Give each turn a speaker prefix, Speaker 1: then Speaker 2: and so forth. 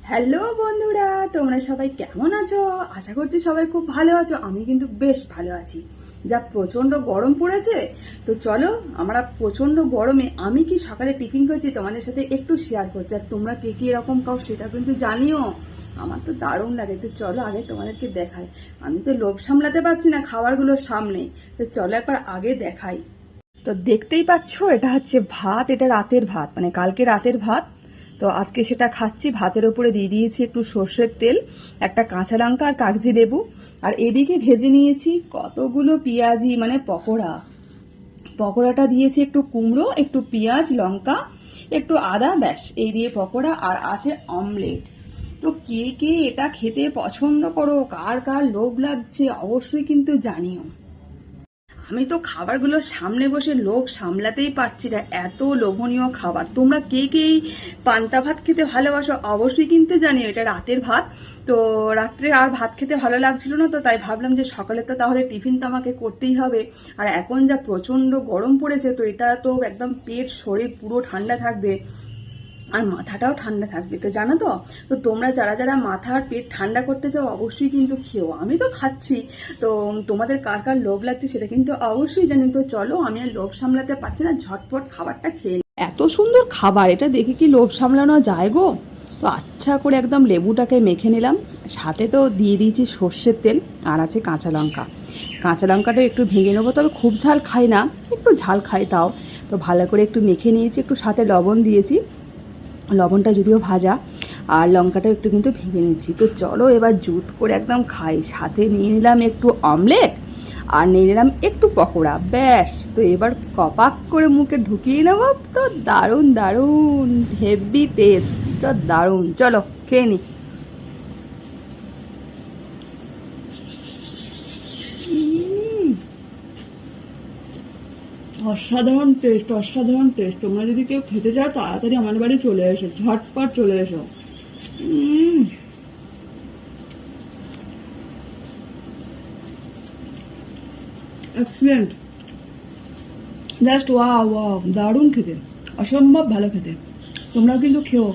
Speaker 1: Hello বন্ধুরা, তোমরা সবাই কেমন আছো? আশা করছি সবাই খুব ভালো আছো। আমি কিন্তু বেশ ভালো আছি। যা প্রচণ্ড গরম পড়েছে, তো চলো আমরা প্রচণ্ড গরমে আমি কি সকালে টিফিন করছি তোমাদের সাথে একটু শেয়ার করছি। আর তোমরা কে কী এরকম খাও সেটা কিন্তু জানিও। আমার তো দারুণ লাগে। তো চলো আগে তোমাদেরকে দেখাই। আমি তো লোভ সামলাতে পারছি না খাবারগুলোর সামনে, তো চলো একবার আগে দেখাই। তো দেখতেই পাচ্ছ, এটা হচ্ছে ভাত। এটা রাতের ভাত, মানে কালকে রাতের ভাত। তো আজকে সেটা খাচ্ছি। ভাতের ওপরে দিয়ে দিয়েছি একটু সর্ষের তেল, একটা কাঁচা লঙ্কা আর কাগজি লেবু। আর এদিকে ভেজে নিয়েছি কতগুলো পেঁয়াজি, মানে পকোড়া। পকোড়াটা দিয়েছি একটু কুমড়ো, একটু পেঁয়াজ, লঙ্কা, একটু আদা, ব্যাস এই দিয়ে পকোড়া। আর আছে অমলেট। তো কে কে এটা খেতে পছন্দ করো, কার কার লোভ লাগছে অবশ্যই কিন্তু জানিও। আমি তো খাবারগুলো সামনে বসে লোভ সামলাতেই পারছি না, এত লোভনীয় খাবার। তোমরা কে কে এই পান্তা ভাত খেতে ভালোবাসো অবশ্যই কিন্তু জানিও। এটা রাতের ভাত। তো রাত্রে আর ভাত খেতে ভালো লাগছিল না, তো তাই ভাবলাম যে সকালে তো তাহলে টিফিন তো আমাকে করতেই হবে। আর এখন যা প্রচণ্ড গরম পড়েছে, তো এটা তো একদম পেট শরীর পুরো ঠান্ডা থাকবে আর মাথাটাও ঠান্ডা থাকবে। তো জানো তো, তো তোমরা যারা যারা মাথা আর পেট ঠান্ডা করতে চাও অবশ্যই কিন্তু খেও। আমি তো খাচ্ছি। তো তোমাদের কার কার লোভ লাগছে সেটা কিন্তু অবশ্যই জানি। তো চলো, আমি আর লোভ সামলাতে পারছি না, ঝটপট খাবারটা খেয়ে নিই। এত সুন্দর খাবার, এটা দেখে কি লোভ সামলানো যায় গো? তো আচ্ছা করে একদম লেবুটাকে মেখে নিলাম। সাথে তো দিয়ে দিয়েছি সর্ষের তেল, আর আছে কাঁচা লঙ্কা। কাঁচা লঙ্কাটা একটু ভেঙে নেবো, তবে খুব ঝাল খাই না, একটু ঝাল খাই তাও। তো ভালো করে একটু মেখে নিয়েছি, একটু সাথে লবণ দিয়েছি। লবণটা যদিও ভাজা, আর লঙ্কাটা একটু কিন্তু ভেঙে নিচ্ছি। তো চলো এবার জুত করে একদম খাই। সাথে নিয়ে নিলাম একটু অমলেট, আর নিয়ে নিলাম একটু পকোড়া, ব্যাস। তো এবার কপাক করে মুখে ঢুকিয়ে নেবো। তো দারুণ দারুণ হেভি টেস্ট, তো দারুণ। চলো খেয়ে নি। অসাধারণ টেস্ট, অসাধারণ টেস্ট। তোমরা যদি কেউ খেতে চাও তাড়াতাড়ি আমার বাড়ি চলে এসো, ঝটপট চলে এসো। এক্সিলেন্ট, জাস্ট ওয়াও ওয়াও, দারুণ খেতে, অসম্ভব ভালো খেতে। তোমরাও কিন্তু খেও।